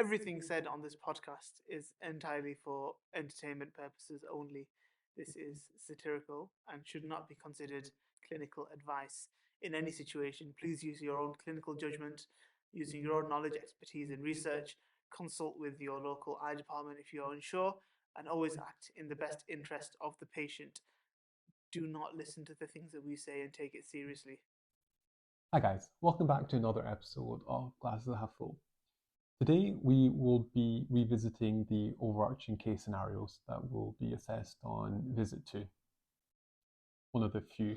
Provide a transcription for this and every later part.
Everything said on this podcast is entirely for entertainment purposes only. This is satirical and should not be considered clinical advice. In any situation, please use your own clinical judgment, using your own knowledge, expertise, and research. Consult with your local eye department if you're unsure, and always act in the best interest of the patient. Do not listen to the things that we say and take it seriously. Hi guys, welcome back to another episode of Glasses Half Full. Today we will be revisiting the overarching case scenarios that will be assessed on visit 2. One of the few,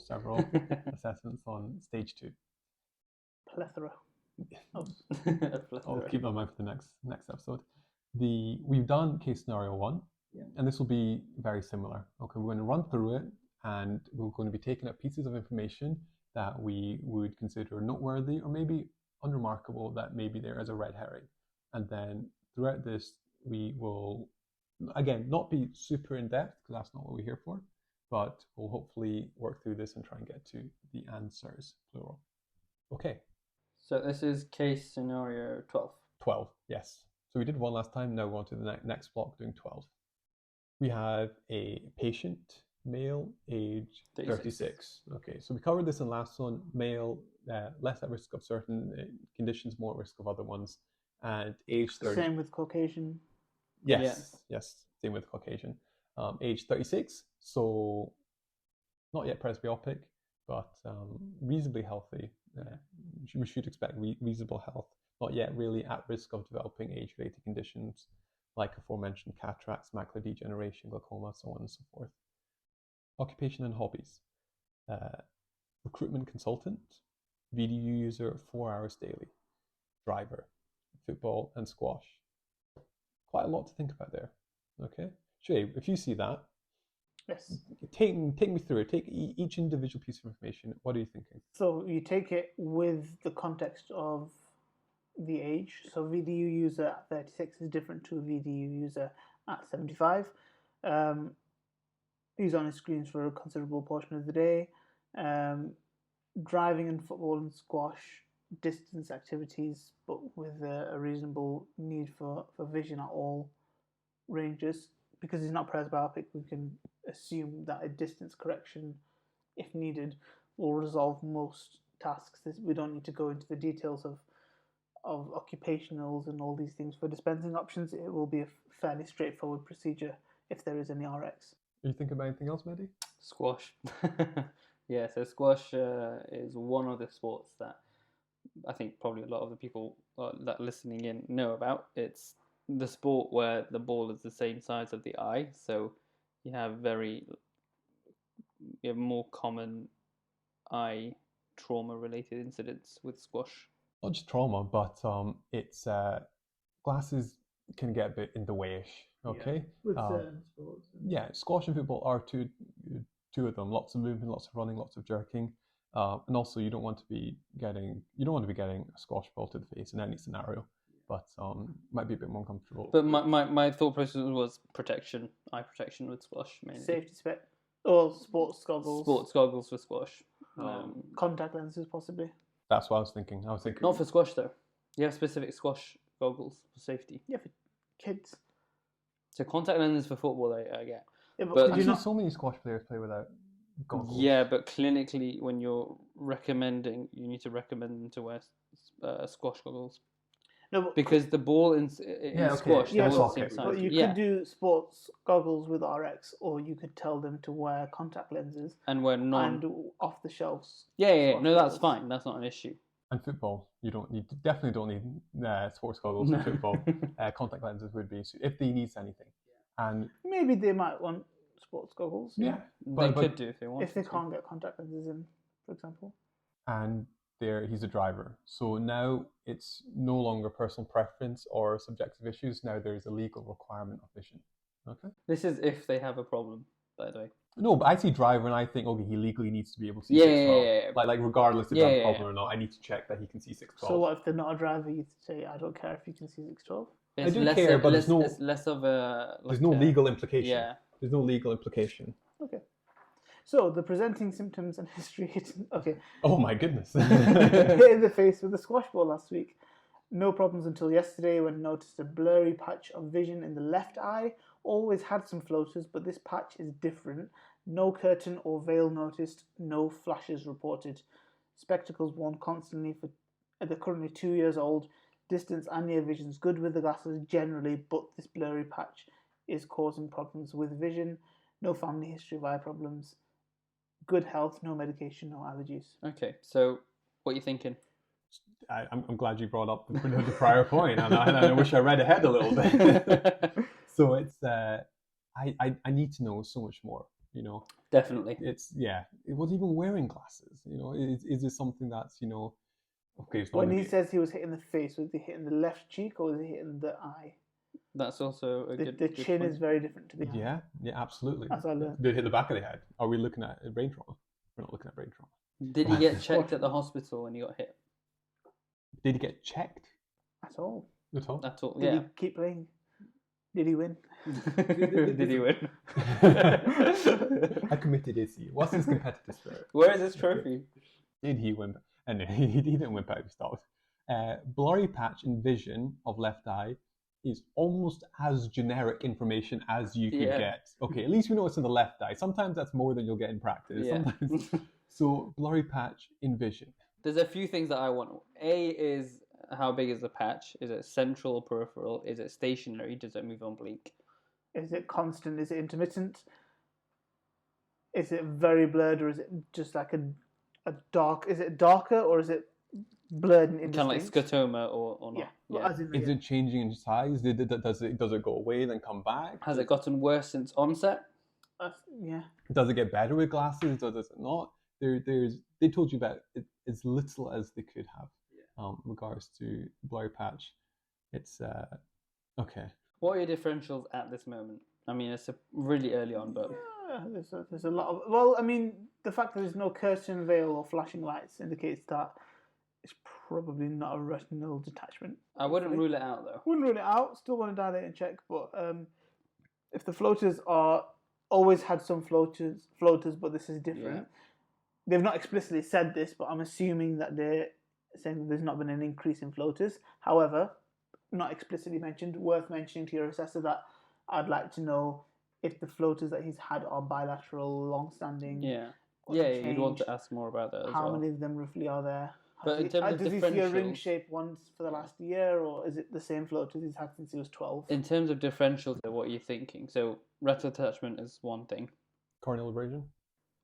several assessments on stage 2. Plethora. I'll keep that in mind for the next episode. We've done case scenario 1, and this will be very similar. Okay, we're going to run through it, and we're going to be taking up pieces of information that we would consider noteworthy or maybe unremarkable, that maybe there is a red herring. And then throughout this, we will, again, not be super in-depth, because that's not what we're here for, but we'll hopefully work through this and try and get to the answers, plural. Okay. So this is case scenario 12. 12, yes. So we did 1 last time, now we're on to the next block doing 12. We have a patient, male, age 36. Okay, so we covered this in last one. Male, less at risk of certain conditions, more at risk of other ones. And age 30. Same with Caucasian. Yes, same with Caucasian. Age 36, so not yet presbyopic, but reasonably healthy. We should expect reasonable health. Not yet really at risk of developing age-related conditions like aforementioned cataracts, macular degeneration, glaucoma, so on and so forth. Occupation and hobbies. Recruitment consultant, VDU user 4 hours daily, driver, football and squash. Quite a lot to think about there. Okay, Shay, if you see that, yes, take me through it. Take each individual piece of information. What are you thinking? So you take it with the context of the age. So VDU user at 36 is different to a VDU user at 75. He's on his screens for a considerable portion of the day. Driving and football and squash, distance activities, but with a reasonable need for vision at all ranges. Because he's not presbyopic, we can assume that a distance correction, if needed, will resolve most tasks. We don't need to go into the details of occupationals and all these things. For dispensing options, it will be a fairly straightforward procedure if there is any RX. Are you thinking about anything else, Mehdi? Squash. Yeah, so squash is one of the sports that I think probably a lot of the people that are listening in know about. It's the sport where the ball is the same size of the eye, so you have more common eye trauma-related incidents with squash. Not just trauma, but it's glasses can get a bit in the way-ish. Okay, with certain sports. Yeah, squash and football are two of them. Lots of movement, lots of running, lots of jerking, and also you don't want to be getting a squash ball to the face in any scenario. But might be a bit more uncomfortable. But my thought process was eye protection with squash mainly. Safety spec or sports goggles. Sports goggles for squash. Contact lenses possibly. That's what I was thinking. Not for squash though. You have specific squash goggles for safety. Yeah, for kids. So contact lenses for football, I get. Yeah, but so many squash players play without goggles. Yeah, but clinically, when you're recommending, you need to recommend them to wear squash goggles. No, but because the ball in squash, the ball is the same size. But you could do sports goggles with RX, or you could tell them to wear contact lenses and wear off the shelves. Yeah. No, that's fine. That's not an issue. And football, you definitely don't need sports goggles for football. Contact lenses would be if he needs anything. And maybe they might want sports goggles. Yeah, they could do if they want. If they can't get contact lenses in, for example. And he's a driver. So now it's no longer personal preference or subjective issues. Now there is a legal requirement of vision. Okay. This is if they have a problem, by the way. No, but I see driver and I think, okay, he legally needs to be able to see 612. Yeah. Like regardless if that's a problem or not, I need to check that he can see 612. So what if they're not a driver? You say, I don't care if you can see 612. I do care, but there's less of a. There's no legal implication. Yeah. There's no legal implication. Okay. So the presenting symptoms and history. Okay. Oh my goodness. Hit in the face with a squash ball last week. No problems until yesterday when noticed a blurry patch of vision in the left eye. Always had some floaters, but this patch is different. No curtain or veil noticed. No flashes reported. Spectacles worn constantly for. They're currently 2 years old. Distance and near vision's good with the glasses generally, but this blurry patch is causing problems with vision. No family history of eye problems. Good health, no medication, no allergies. Okay, so what are you thinking? I'm glad you brought up the prior point, and I wish I read ahead a little bit. So it's I need to know so much more. You know, Definitely. it's it was even wearing glasses. You know, is it something that's okay? It's not When gonna he be- says he was hitting the face, was he hitting the left cheek or was he hitting the eye? That's also a good. The good chin point. is very different to the eye. yeah, absolutely. As I learned. Did it hit the back of the head? Are we looking at brain trauma? We're not looking at brain trauma. Did he get checked at the hospital when he got hit? Did he get checked At all. at all? At all? Did Yeah. he keep playing? Did he win? Did he win? I committed issue. What's his competitive spirit? Where is his trophy? Did he win? And he didn't win, but he stopped. Blurry patch in vision of left eye is almost as generic information as you could get. Okay, at least we know it's in the left eye. Sometimes that's more than you'll get in practice. Yeah. Sometimes. So blurry patch in vision. There's a few things that I want. A is how big is the patch? Is it central or peripheral? Is it stationary? Does it move on bleak? Is it constant? Is it intermittent? Is it very blurred or is it just like a dark? Is it darker or is it blurred and Kind of like indistinct? scotoma or not? Yeah. Well, as in, Is it changing in size? Does it go away then come back? Has it gotten worse since onset? yeah. Does it get better with glasses? Does it not? They told you about it, as little as they could have. In regards to blurry patch, it's okay. What are your differentials at this moment? I mean, it's really early on, but There's a lot of. Well, I mean, the fact that there's no curtain, veil, or flashing lights indicates that it's probably not a retinal detachment. I wouldn't rule it out though. Wouldn't rule it out. Still want to dilate and check, but if the floaters are always had some floaters, but this is different. Yeah. They've not explicitly said this, but I'm assuming that they're saying that there's not been an increase in floaters. However, not explicitly mentioned. Worth mentioning to your assessor that I'd like to know if the floaters that he's had are bilateral, long-standing. Yeah. or Yeah, to you'd want change. to ask more about that as How well. many of them roughly are there? But in terms of does he see a ring differentials- shape once for the last year, or is it the same floaters he's had since he was 12? In terms of differentials, what are you thinking? So retinal detachment is one thing, Corneal abrasion.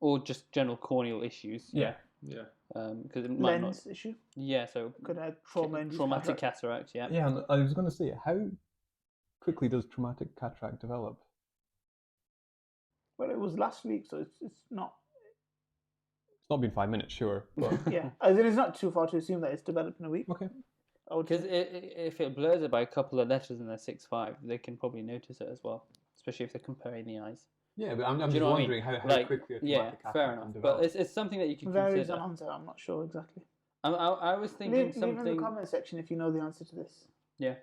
or just general corneal issues. Yeah. Because it might Lens not. issue? Yeah. So Could have trauma-induced traumatic cataract. cataract. Yeah. Yeah, and I was going to say, how quickly does traumatic cataract develop? Well, it was last week, so it's not. It's not been 5 minutes, sure, but Yeah, as in it's not too far to assume that it's developed in a week. okay. I would Because say. if it blurs it by a couple of letters in their 6-5, they can probably notice it as well, especially if they're comparing the eyes. Yeah, but I'm Do just you know what I mean? wondering how Like, quickly a yeah, traumatic cataract fair can enough. develop. But it's something that you can Varies consider. on onset. I'm not sure exactly. I was thinking Leave something. in the comment section if you know the answer to this. Yeah.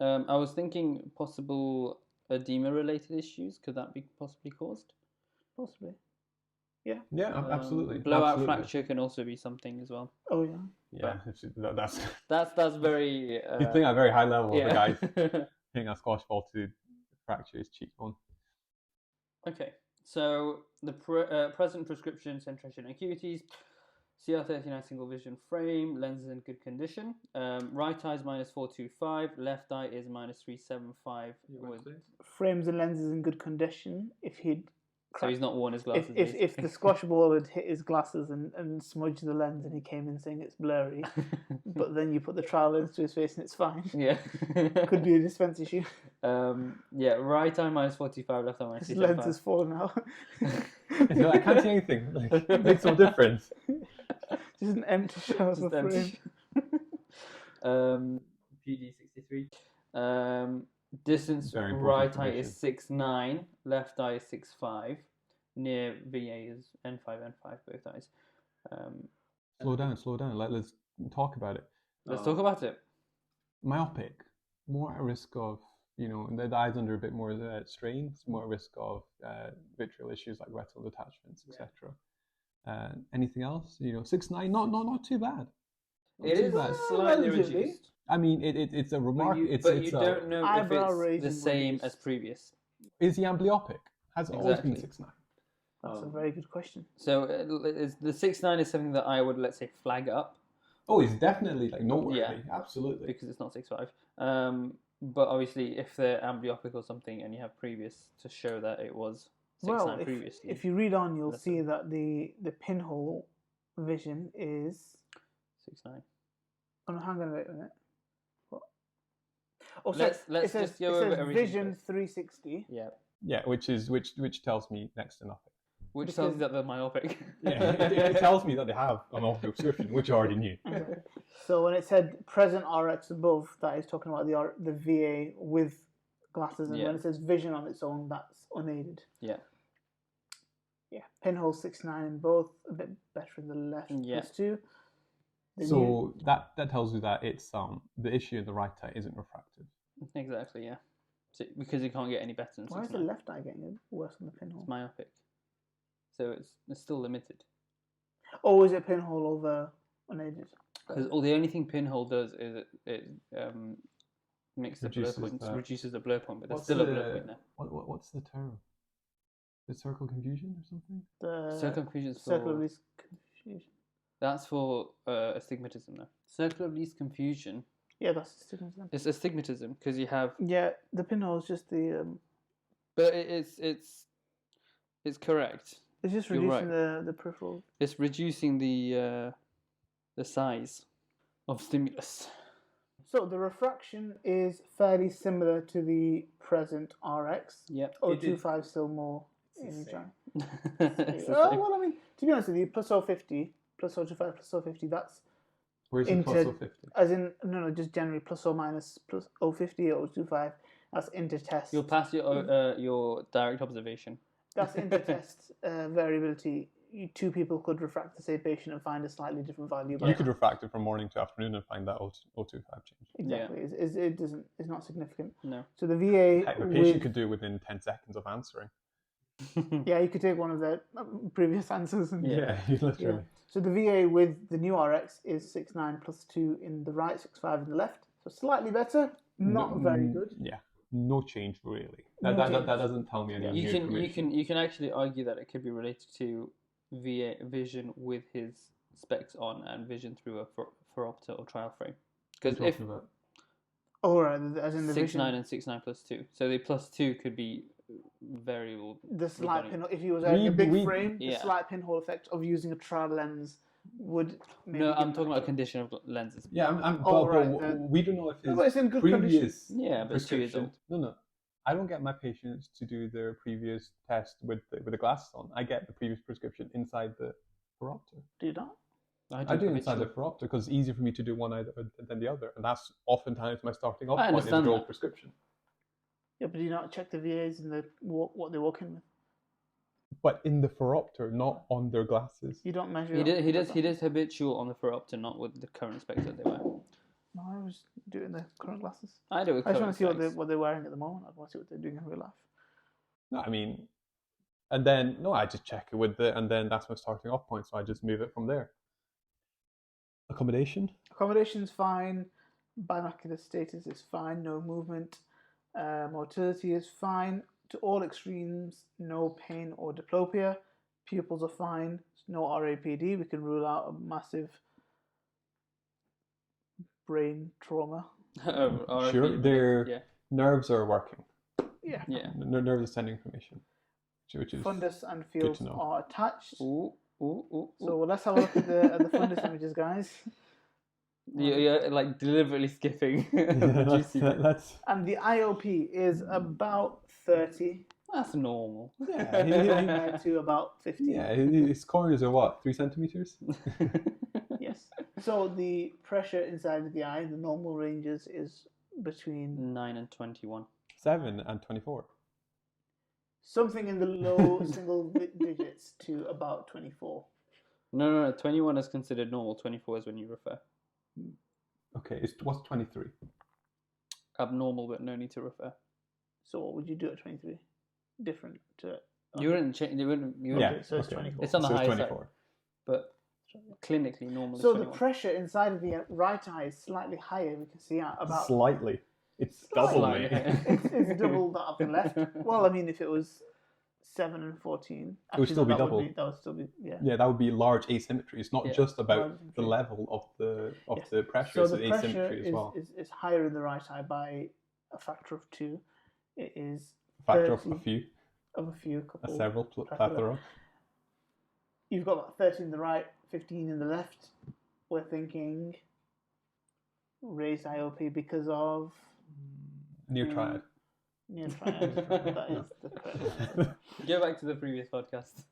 I was thinking possible edema-related issues. Could that be possibly caused? Possibly. Yeah, absolutely. Blowout absolutely. fracture can also be something as well. Oh yeah. Yeah, that's That's very. you think at a very high level of the yeah. guy hitting a squash ball to fracture his cheekbone. Okay, so the present prescription centration acuities. CR39 single vision frame, lenses in good condition. Right eye is -425, left eye is -375. Frames and lenses in good condition. If he'd So he's not worn his glasses. if the squash ball had hit his glasses and smudged the lens and he came in saying it's blurry, but then you put the trial lens to his face and it's fine. Yeah. Could be a dispense issue. Yeah, right eye -45, left eye His lens -375. has fallen out. I can't see anything. Like, it makes no difference. Just an empty shell of Just a frame. empty. PG63. Distance Very important right eye is information. 6'9", left eye is 6'5". Near VA is N5, both eyes. Slow down. Let's talk about it. Let's talk about it. Myopic, more at risk of, the eyes under a bit more strain, it's more at risk of vitreal issues like retinal detachments, etc. Anything else? 6'9", not too bad. Not It too is bad. slightly Relatively. reduced. I mean, it's a remark. But you don't know if eyebrow it's the raising same reduced. as previous. Is he amblyopic? Has it always been Exactly. 6'9"? That's a very good question. So the 6'9" is something that I would, let's say, flag up. Oh, it's definitely like noteworthy. Yeah. Absolutely. Because it's not 6'5". But obviously, if they're amblyopic or something, and you have previous to show that it was 6'9" previously. If you read on, you'll That's see that the pinhole vision is 6'9". Oh, no, hang on, wait a minute. What? Oh, Let's it says, just go over everything Vision first. 360. Yeah. Yeah, which tells me next to nothing. Which tells you that they're myopic. Yeah, it tells me that they have a myopic prescription, which I already knew. Okay. So when it said present RX above, that is talking about the VA with glasses, and Yeah. when it says vision on its own, that's unaided. Yeah. Yeah, pinhole 6'9" in both, a bit better in the left, Yeah. +2. So that tells you that it's the issue in the right eye isn't refractive. Exactly, yeah. So, because you can't get any better than 6'9". Why is the left eye getting worse than the pinhole? It's myopic. So it's still limited. Oh, is it pinhole over unaided? Because the only thing pinhole does is it makes the blur point, reduces the blur point, but there's still a blur point there. What's the term? The circle confusion or something? The Circle confusion is circle of for... least confusion. That's for astigmatism, though. Circle of least confusion. Yeah, that's astigmatism. It's astigmatism because you have... Yeah, the pinhole is just the... But it's correct. It's just You're reducing right. the peripheral... It's reducing the size of stimulus. So the refraction is fairly similar to the present RX. Yep. 025 still more in each eye. It's the Oh, same. well, I mean, to be honest with you, plus 050, plus 025, plus 050, that's... Where's the plus 050? As in, no, just generally plus or minus, plus 050 or 025, that's inter-test. You'll pass your direct observation. That's inter-test variability. Two people could refract the same patient and find a slightly different value. You could refract it from morning to afternoon and find that 025 change. Exactly. Yeah. It's not significant. No. So the VA... Heck, the patient could do it within 10 seconds of answering. Yeah, you could take one of the previous answers. And, Yeah, literally. Yeah. So the VA with the new RX is 6'9 plus 2 in the right, 6'5 in the left. So slightly better, not very good. Yeah, no change really. That doesn't tell me any new information. You can actually argue that it could be related to VA vision with his specs on and vision through a phoropter or trial frame. Because if oh right, as in the 6'9 and 6'9 plus 2, so the plus 2 could be variable. The slight pinhole, if you was wearing a big frame, the slight pinhole effect of using a trial lens would. Maybe no, I'm talking about a condition of lenses. Yeah, we don't know if his it's in good previous condition. Yeah, but 2 years old. No. I don't get my patients to do their previous test with the glasses on. I get the previous prescription inside the phoropter. Do you not? I do inside the phoropter because it's easier for me to do one than the other, and that's oftentimes my starting off point is the old prescription. Yeah, but do you not check the VAs and what they walk in with? But in the phoropter, not on their glasses. You don't measure. He does habitual on the phoropter, not with the current specs that they wear. No, I was doing the current glasses. I do. I just want to see what they're wearing at the moment. I want to see what they're doing in real life. No, I mean, and then I just check it with and then that's my starting off point. So I just move it from there. Accommodation's fine. Binocular status is fine. No movement. Motility is fine. To all extremes, no pain or diplopia. Pupils are fine. No RAPD. We can rule out a massive brain trauma. Sure, their nerves are working. Yeah. Nerves are sending information. Which is fundus and fields are attached. Ooh. So let's have a look at the fundus images, guys. You're like deliberately skipping. Let's. And the IOP is about 30. That's normal. Yeah, to about 50. Yeah, his corners are what, 3 centimeters? Yes. So the pressure inside of the eye, the normal ranges is between 9 and 21. 7 and 24. Something in the low single digits to about 24. No. 21 is considered normal. 24 is when you refer. Okay, what's 23? Abnormal, but no need to refer. So what would you do at 23? Different to... You wouldn't change. So it's 24. It's on the high 24. side. But clinically normal is So the 21. pressure inside of the right eye is slightly higher. We can see about Slightly. It's double, Slightly mate. higher. it's double that of the left. Well, I mean, if it was 7 and 14, It would still be that double. that would still be Yeah, that would be large asymmetry. It's not Yeah. just about Large the asymmetry. level of Yes. the pressure. So It's the the pressure asymmetry as well. is higher in the right eye by a factor of 2. It is A factor of 30 a few, couple, several, plethora. You've got about 30 in the right, 15 in the left. We're thinking raised IOP because of Near triad. near triad. That is the correct answer. Go back to the previous podcast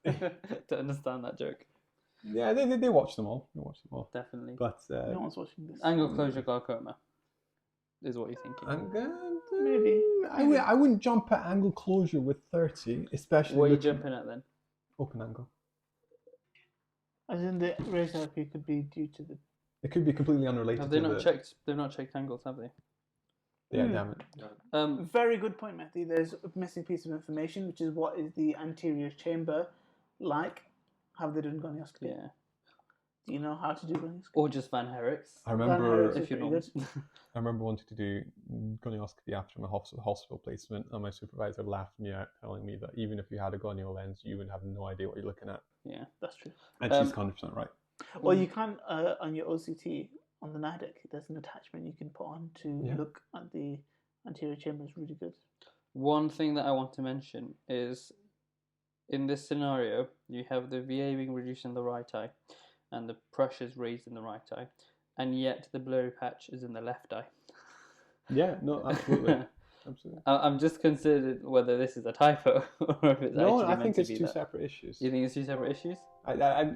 to understand that joke. Yeah, they watch them all. They watch them all. Definitely. But No one's watching this. Angle closure glaucoma is what you're thinking. Maybe. I wouldn't jump at angle closure with 30, especially. What are you looking- jumping at then? Open angle. As in the raised IOP could be due to the. It could be completely unrelated. Have they to not the, checked? They've not checked angles, have they? Yeah, damn it. Very good point, Matthew. There's a missing piece of information, which is what is the anterior chamber like? Have they done gonioscopy? Yeah. Do you know how to do gonioscopy? Or just Van Herrick's. I remember. Van If you're Pretty not. I remember wanting to do gonioscopy after my hospital placement, and my supervisor laughed me out, telling me that even if you had a gonio lens, you would have no idea what you're looking at. Yeah. That's true. And she's 100% right. Well, you can, on your OCT, on the NADEC, there's an attachment you can put on to look at the anterior chamber. It's really good. One thing that I want to mention is, in this scenario, you have the VA being reduced in the right eye, and the pressures raised in the right eye, and yet the blurry patch is in the left eye. Yeah, no, absolutely. Absolutely. I'm just considered whether this is a typo or if it's No, actually I meant think to it's be two that. separate issues. You think it's two separate issues? I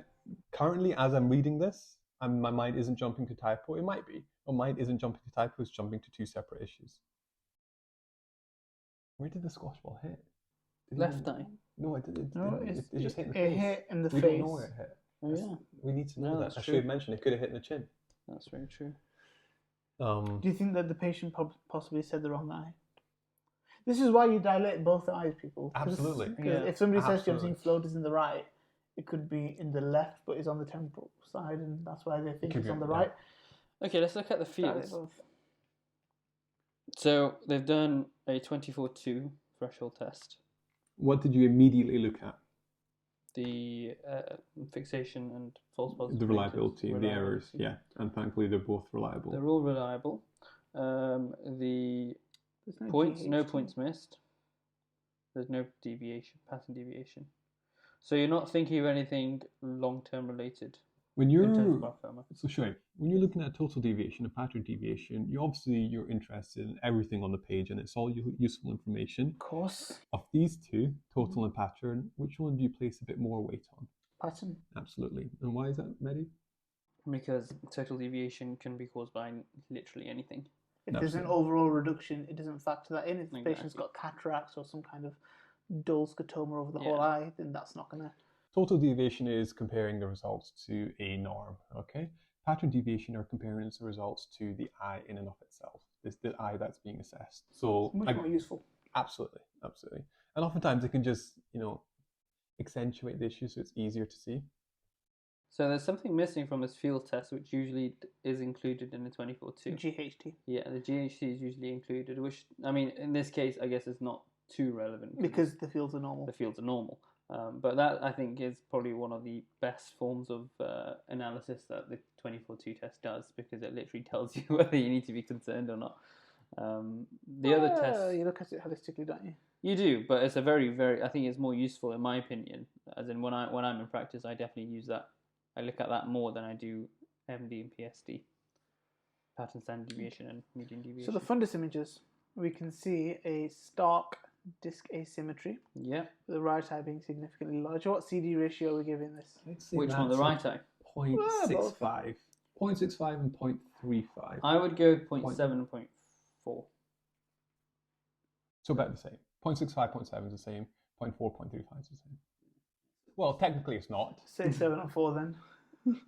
currently, as I'm reading this, my mind isn't jumping to typo. It might be. My mind isn't jumping to typo. It's jumping to two separate issues. Where did the squash ball hit? Left eye. No, it didn't. No, It just hit in the it face. hit in the We face. don't know where it hit. Oh, yeah. We need to know No, that. that's I true. should have mentioned it could have hit in the chin. That's very true. Do you think that the patient possibly said the wrong eye? This is why you dilate both eyes, people. Absolutely. Because if somebody says to you, I'm Absolutely. seeing floaters in the right, it could be in the left, but it's on the temporal side, and that's why they think Could it's be, on the yeah. right. Okay, let's look at the Dilate fields. both. So they've done a 24-2 threshold test. What did you immediately look at? The fixation and false positive. The ratings, reliability, the errors. Yeah, and thankfully they're both reliable. They're all reliable. The There's no points, no GHT. points missed. There's no deviation, pattern deviation. So you're not thinking of anything long-term related When in terms of you're glaucoma. so sure, when you're looking at total deviation and pattern deviation, you're interested in everything on the page, and it's all useful information. Of course. Of these two, total and pattern, which one do you place a bit more weight on? Pattern. Absolutely. And why is that, Mehdi? Because total deviation can be caused by literally anything. If there's an overall reduction, it doesn't factor that in. If the patient's Exactly. got cataracts or some kind of dull scotoma over the Yeah. whole eye, then that's not going to... Total deviation is comparing the results to a norm, okay? Pattern deviation are comparing the results to the eye in and of itself. It's the eye that's being assessed. So Much more useful. absolutely, absolutely. And oftentimes it can just, accentuate the issue so it's easier to see. So there's something missing from this field test, which usually is included in the 24-2. GHT. Yeah, the GHC is usually included, which, I mean, in this case, I guess is not too relevant. Because the fields are normal. The fields are normal. But that, I think, is probably one of the best forms of analysis that the 24-2 test does, because it literally tells you whether you need to be concerned or not. The other tests... You look at it holistically, don't you? You do, but it's a very, very... I think it's more useful, in my opinion. As in, when I'm in practice, I definitely use that. I look at that more than I do MD and PSD. Pattern standard deviation and median deviation. So the fundus images, we can see a stark disc asymmetry. Yeah. The right eye being significantly larger. What CD ratio are we giving this? Which one? The right eye? 0.65. 0.65 and 0.35. I would go 0.7 and 0.4. So about the same. 0.65, 0.7 is the same. 0.4, 0.35 is the same. Well, technically it's not. Say 7 and 4 then.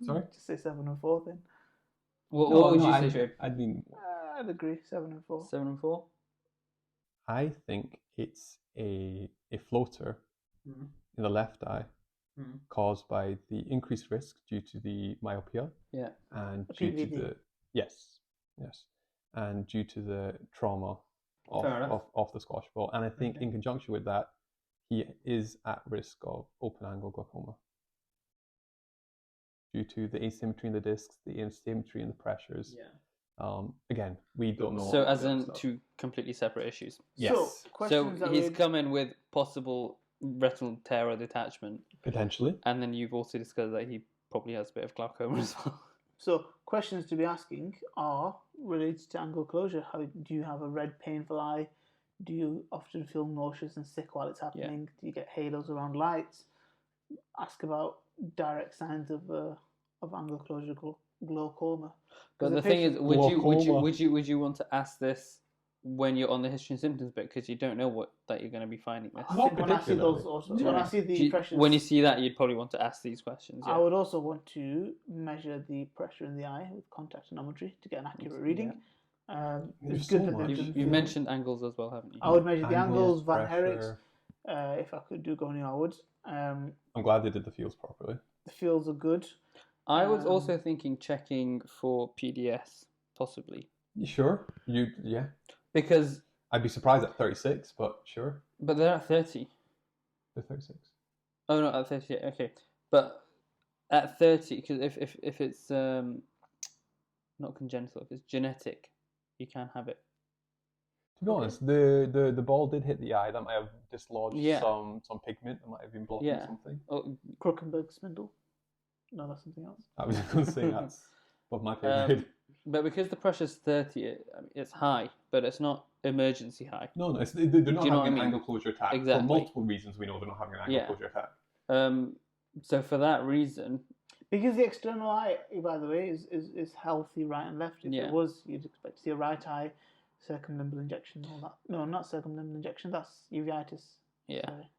Sorry? Just say 7 and 4 then. What would you say, Shoaib? I'd mean, I'd agree. 7 and 4. 7 and 4? I think it's a floater in the left eye caused by the increased risk due to the myopia Yeah. and due to PVD. the yes, and due to the trauma Fair enough. of the squash ball. And I think Okay. in conjunction with that, he is at risk of open angle glaucoma due to the asymmetry in the discs, the asymmetry in the pressures. Again, we don't know. So, as the in stuff. two completely separate issues. Yes. So, questions So that he's we'd- come in with possible retinal tear or detachment, Potentially. and then you've also discovered that he probably has a bit of glaucoma as well. So, questions to be asking are related to angle closure. How do you have a red, painful eye? Do you often feel nauseous and sick while it's happening? Do you get halos around lights? Ask about direct signs of angle closure glaucoma. But the the thing is, patient- would you want to ask this when you're on the history and symptoms bit, because you don't know that you're going to be finding this? I Not think when I see those, particularly. also Yeah. when I see the pressures, when you see that, you'd probably want to ask these questions. I would also want to measure the pressure in the eye with contact anometry to get an accurate reading. There's It's good so for much. them to You feel- mentioned angles as well, haven't you? I would measure the angles, Van pressure. Herrick's. If I could do gonio, I would. I'm glad they did the fields properly. The fields are good. I was also thinking checking for PDS, possibly. You sure? Yeah. Because I'd be surprised at 36, but sure. but they're at 30. They're 36. Oh no, at 30. Okay, but at 30, because if it's not congenital, if it's genetic, you can have it. To be honest, the ball did hit the eye. That might have dislodged Yeah. some pigment. That might have been blocking Yeah. something. Oh, Krukenberg spindle. No, that's something else. I was going to say that's above my pay grade. but because the pressure's 30, it's high, but it's not emergency high. No, they're not Do you know having what I an mean? angle closure attack. Exactly. For multiple reasons, we know they're not having an angle Yeah. closure attack. So for that reason, Because the external eye, by the way, is healthy right and left. If Yeah. it was, you'd expect to see a right eye circumlimbal injection and all that. No, not circumlimbal injection. That's uveitis. yeah. Sorry.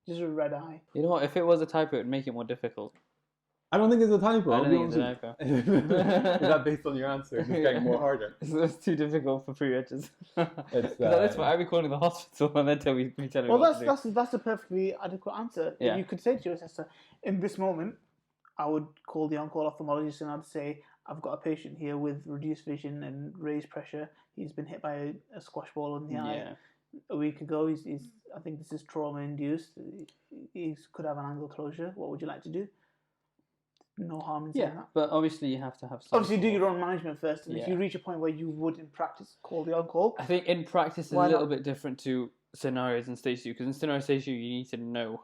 Just a red eye. You know what? If it was a typo, it'd make it more difficult. I don't think it's a typo. I I'll don't be think it's a honest typo. with you. Is that based on your answer? It's getting more harder. It's too difficult for pre-regs. It's, That's why I'd be calling the hospital and then tell me Well, what to do. that's a perfectly adequate answer. Yeah. You could say to your assessor, in this moment, I would call the on-call ophthalmologist and I'd say, I've got a patient here with reduced vision and raised pressure. He's been hit by a squash ball in the eye Yeah. a week ago. He's I think this is trauma-induced. He could have an angle closure. What would you like to do? No harm in saying Yeah, that. but obviously you have to have some. Obviously, do your own management first, and if you Yeah. reach a point where you would, in practice, call the on-call. I think in practice it's a Why little not? bit different to scenarios in stage 2, because in scenario stage 2 you need to know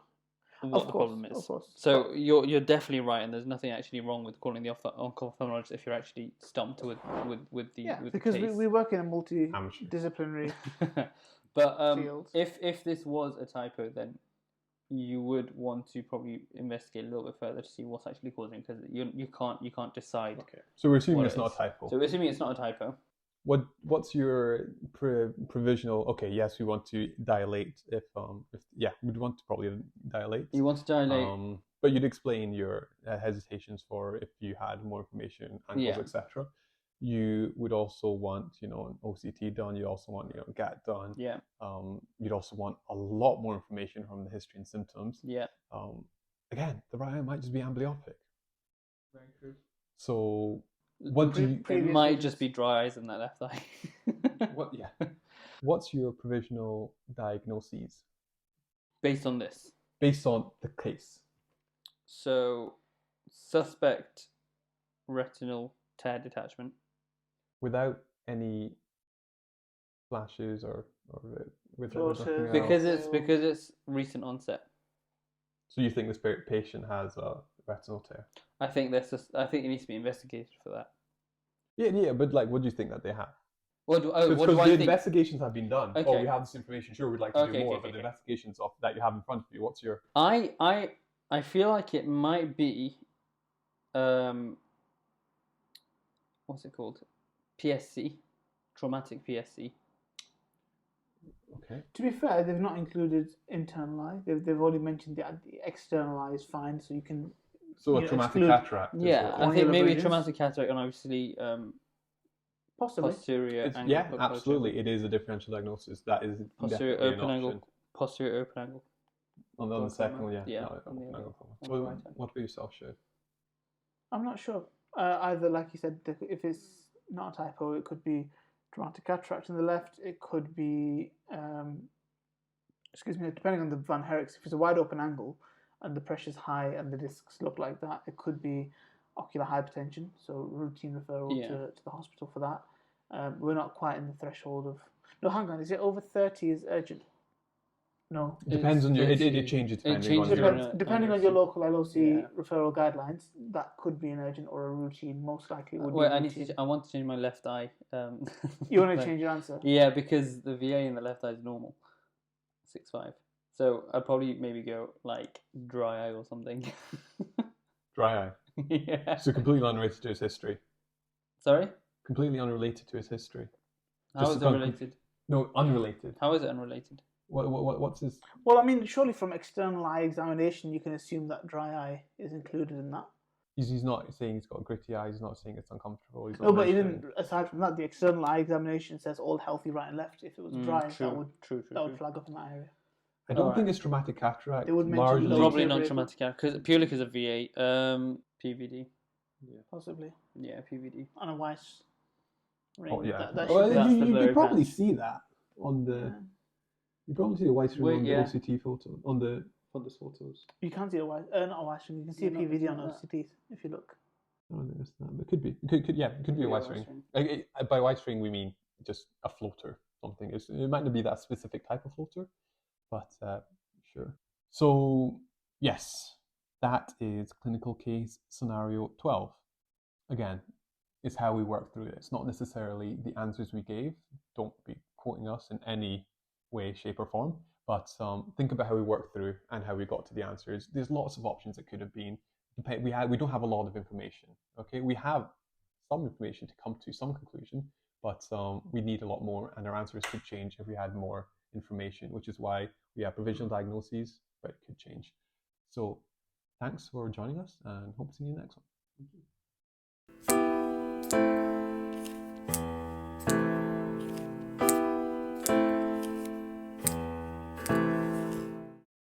what the problem is. Of course. So you're definitely right, and there's nothing actually wrong with calling the on-call ophthalmologist if you're actually stumped with the Yeah, with because the case. we work in a Amateur. multidisciplinary But field. if this was a typo, then you would want to probably investigate a little bit further to see what's actually causing, because you can't decide. Okay. So we're assuming what it's it not is. a typo. So assuming it's not a typo. What's your provisional? Okay, yes, we want to dilate. If we'd want to probably dilate. You want to dilate. But you'd explain your hesitations for if you had more information, angles, Yeah. etc. You would also want, an OCT done. You also want, GAT done. Yeah. You'd also want a lot more information from the history and symptoms. Yeah. Again, the right eye might just be amblyopic. Very true. So what do you? It Previous might visits. just be dry eyes in that left eye. What? Yeah. What's your provisional diagnoses Based on this. based on the case? So, suspect retinal tear detachment. Without any flashes or with Flushes. nothing else? Because it's recent onset. So you think this patient has a retinal tear? I think it needs to be investigated for that. Yeah, but what do you think that they have? What do I the think? investigations have been done. Oh, Okay. we have this information. Sure, we'd like to do Okay, more, okay, but the okay. investigations that you have in front of you. What's your? I feel like it might be what's it called? PSC, traumatic PSC. Okay. To be fair, they've not included internal eye. They've only mentioned the external eye is fine, so you can. So a You traumatic exclude- cataract. is Yeah, what- I think maybe abrasions? traumatic cataract and obviously Possibly. posterior It's- angle. yeah, absolutely. It is a differential diagnosis. That is Posterior definitely open an angle. option. Posterior open angle. On the glaucoma. second one, Yeah, no, on the no other- glaucoma. on the right hand. What about yourself, Shiv? I'm not sure. Either, like you said, if it's not a typo, it could be dramatic cataract in the left. It could be, depending on the Van Herrick's. If it's a wide open angle and the pressure's high and the discs look like that, it could be ocular hypertension. So routine referral to the hospital for that. We're not quite in the threshold of. No, hang on. Is it over 30 is urgent? No. It depends on your. It changes depending on your. Depending on your local LOC referral guidelines, that could be an urgent or a routine. Most likely would be. Wait, I want to change my left eye. You want to change your answer? Yeah, because the VA in the left eye is normal, 6.5. So I'd probably maybe go like dry eye or something. Dry eye. Yeah. So completely unrelated to his history. Sorry? Completely unrelated to his history. How is it related? No, unrelated. How is it unrelated? What's his? Well, I mean, surely from external eye examination, you can assume that dry eye is included in that. He's not saying he's got gritty eyes. He's not saying it's uncomfortable. No, but even aside from that, the external eye examination says all healthy right and left. If it was dry, that would flag up in that area. I don't think it's traumatic cataract. They would mention probably not traumatic cataract, purely because of VA. PVD. Yeah. Possibly. Yeah, PVD. On a Weiss ring. Oh, yeah. You probably see that on the. Yeah. You probably see a Weiss ring on the OCT photo, on the fundus photos. You can't see a Weiss, not a Weiss ring. You can see a PVD on OCTs if you look. I don't understand, but it could be. It could be a Weiss ring. By Weiss ring, we mean just a floater. Something. It might not be that specific type of floater, but sure. So yes, that is clinical case scenario 12. Again, it's how we work through it. It's not necessarily the answers we gave. Don't be quoting us in any way, shape, or form. But think about how we worked through and how we got to the answers. There's lots of options it could have been. We don't have a lot of information. Okay, we have some information to come to some conclusion, but we need a lot more, and our answers could change if we had more information, which is why we have provisional diagnoses, but it could change. So thanks for joining us, and hope to see you next one. Thank you.